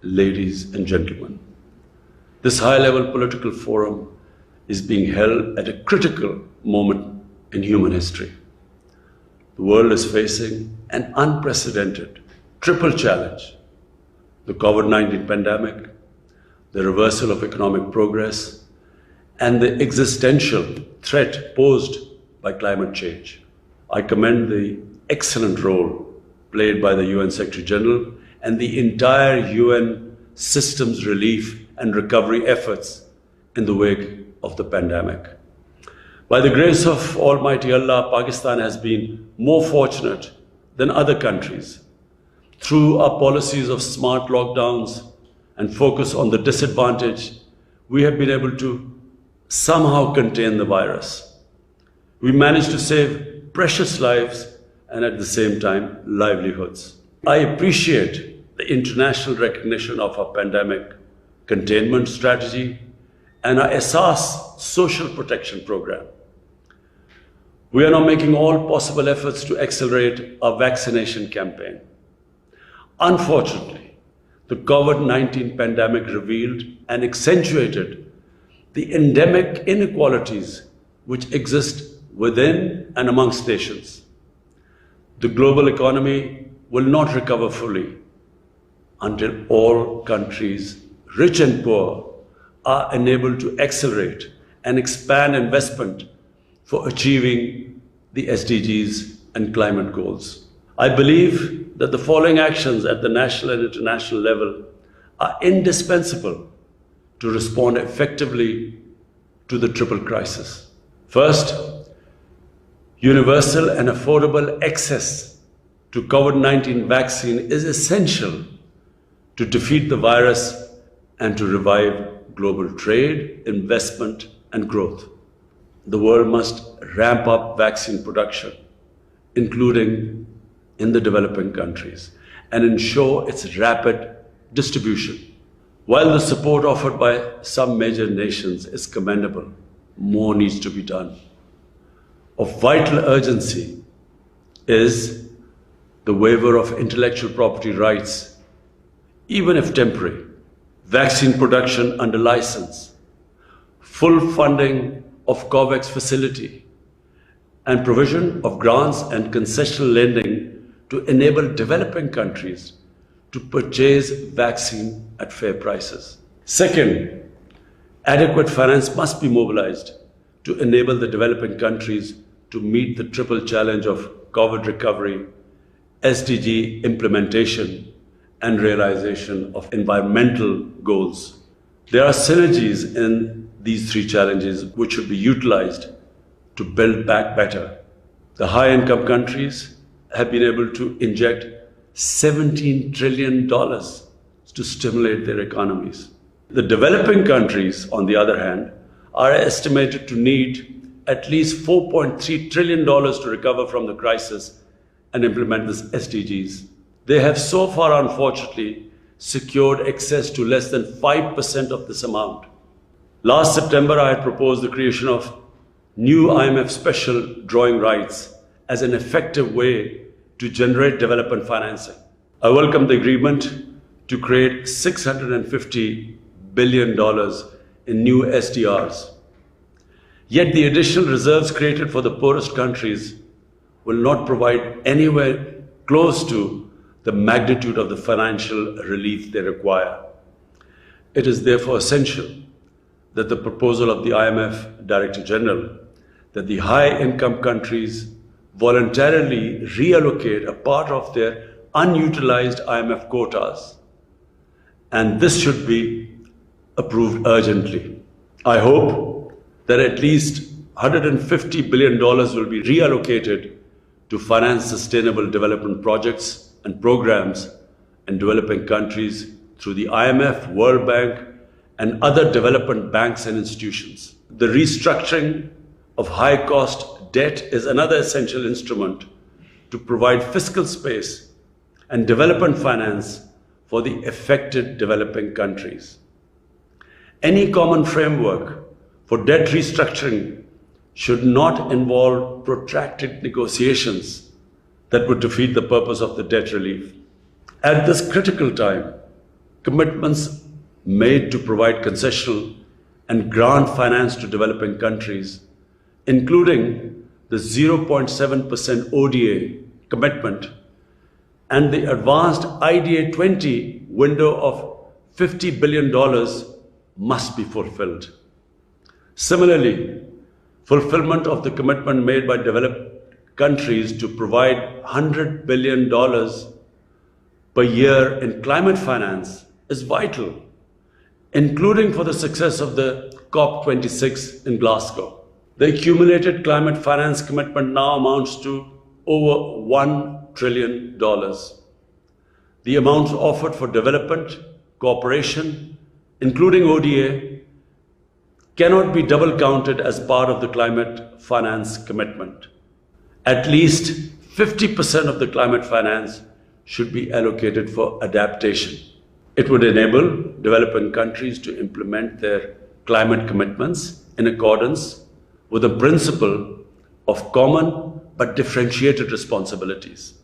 Ladies and gentlemen, this high-level political forum is being held at a critical moment in human history. The world is facing an unprecedented triple challenge: the COVID-19 pandemic, the reversal of economic progress, and the existential threat posed by climate change. I commend the excellent role played by the UN Secretary General and the entire UN systems relief and recovery efforts in the wake of the pandemic. By the grace of Almighty Allah, Pakistan has been more fortunate than other countries. Through our policies of smart lockdowns and focus on the disadvantaged, we have been able to somehow contain the virus. We managed to save precious lives and at the same time, livelihoods. I appreciate the international recognition of our pandemic containment strategy and our Asas social protection program. We are now making all possible efforts to accelerate our vaccination campaign. Unfortunately, the COVID-19 pandemic revealed and accentuated the endemic inequalities which exist within and amongst nations. The global economy will not recover fully until all countries, rich and poor, are enabled to accelerate and expand investment for achieving the SDGs and climate goals. I believe that the following actions at the national and international level are indispensable to respond effectively to the triple crisis. First, universal and affordable access to COVID-19 vaccine is essential to defeat the virus and to revive global trade, investment, and growth. The world must ramp up vaccine production, including in the developing countries, and ensure its rapid distribution. While the support offered by some major nations is commendable, more needs to be done. Of vital urgency is the waiver of intellectual property rights, even if temporary, vaccine production under license, full funding of COVAX facility, and provision of grants and concessional lending to enable developing countries to purchase vaccine at fair prices. Second, adequate finance must be mobilized to enable the developing countries to meet the triple challenge of COVID recovery, SDG implementation, and realization of environmental goals. There are synergies in these three challenges which should be utilized to build back better. The high-income countries have been able to inject $17 trillion to stimulate their economies. The developing countries, on the other hand, are estimated to need at least $4.3 trillion to recover from the crisis and implement the SDGs. They have so far, unfortunately, secured access to less than 5% of this amount. Last September, I had proposed the creation of new IMF special drawing rights as an effective way to generate development financing. I welcome the agreement to create $650 billion in new SDRs. Yet the additional reserves created for the poorest countries will not provide anywhere close to the magnitude of the financial relief they require. It is therefore essential that the proposal of the IMF Director General that the high-income countries voluntarily reallocate a part of their unutilized IMF quotas, and this should be approved urgently. I hope that at least $150 billion will be reallocated to finance sustainable development projects and programs in developing countries through the IMF, World Bank, and other development banks and institutions. The restructuring of high-cost debt is another essential instrument to provide fiscal space and development finance for the affected developing countries. Any common framework for debt restructuring should not involve protracted negotiations that would defeat the purpose of the debt relief. At this critical time, Commitments made to provide concessional and grant finance to developing countries, including the 0.7% ODA commitment and the advanced IDA 20 window of $50 billion must be fulfilled. Similarly, fulfillment of the commitment made by developed countries to provide $100 billion per year in climate finance is vital, including for the success of the COP26 in Glasgow. The accumulated climate finance commitment now amounts to over $1 trillion. The amounts offered for development, cooperation, including ODA, cannot be double counted as part of the climate finance commitment. At least 50% of the climate finance should be allocated for adaptation. It would enable developing countries to implement their climate commitments in accordance with the principle of common but differentiated responsibilities.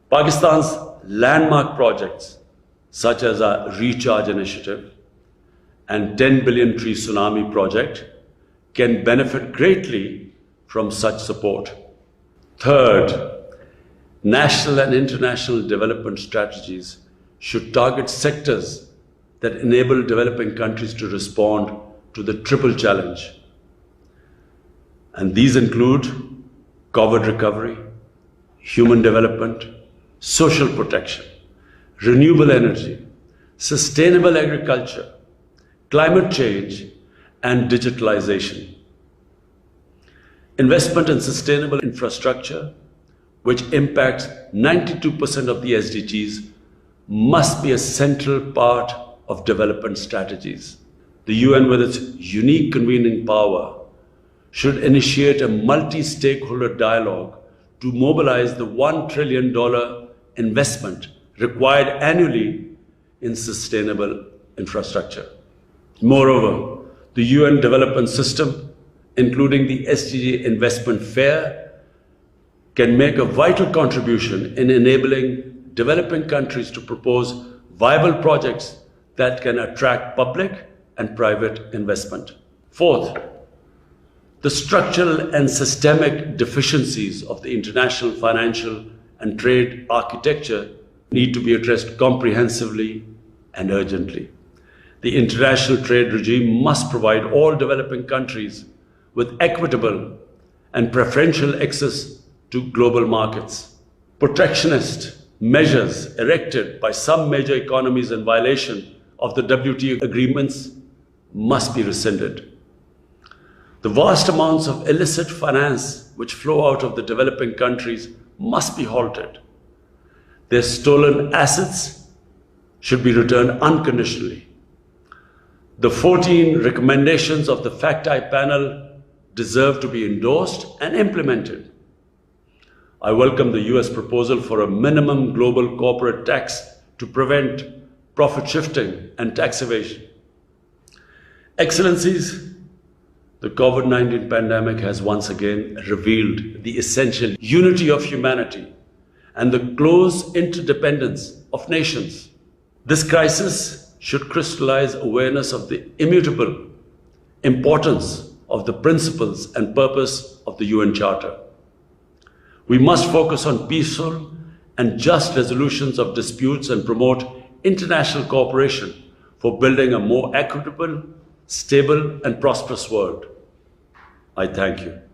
Pakistan's landmark projects, such as our Recharge Initiative and 10 billion tree tsunami project, can benefit greatly from such support. Third, national and international development strategies should target sectors that enable developing countries to respond to the triple challenge. And these include COVID recovery, human development, social protection, renewable energy, sustainable agriculture, climate change, and digitalization. Investment in sustainable infrastructure, which impacts 92% of the SDGs, must be a central part of development strategies. The UN, with its unique convening power, should initiate a multi-stakeholder dialogue to mobilize the $1 trillion investment required annually in sustainable infrastructure. Moreover, the UN development system, including the SDG investment fair, can make a vital contribution in enabling developing countries to propose viable projects that can attract public and private investment. Fourth, the structural and systemic deficiencies of the international financial and trade architecture need to be addressed comprehensively and urgently. The international trade regime must provide all developing countries with equitable and preferential access to global markets. Protectionist measures erected by some major economies in violation of the WTO agreements must be rescinded. The vast amounts of illicit finance which flow out of the developing countries must be halted. Their stolen assets should be returned unconditionally. The 14 recommendations of the FACT-I panel deserve to be endorsed and implemented. I welcome the US proposal for a minimum global corporate tax to prevent profit shifting and tax evasion. Excellencies, the COVID-19 pandemic has once again revealed the essential unity of humanity and the close interdependence of nations. This crisis should crystallize awareness of the immutable importance of the principles and purpose of the UN Charter. We must focus on peaceful and just resolutions of disputes and promote international cooperation for building a more equitable, stable, and prosperous world. I thank you.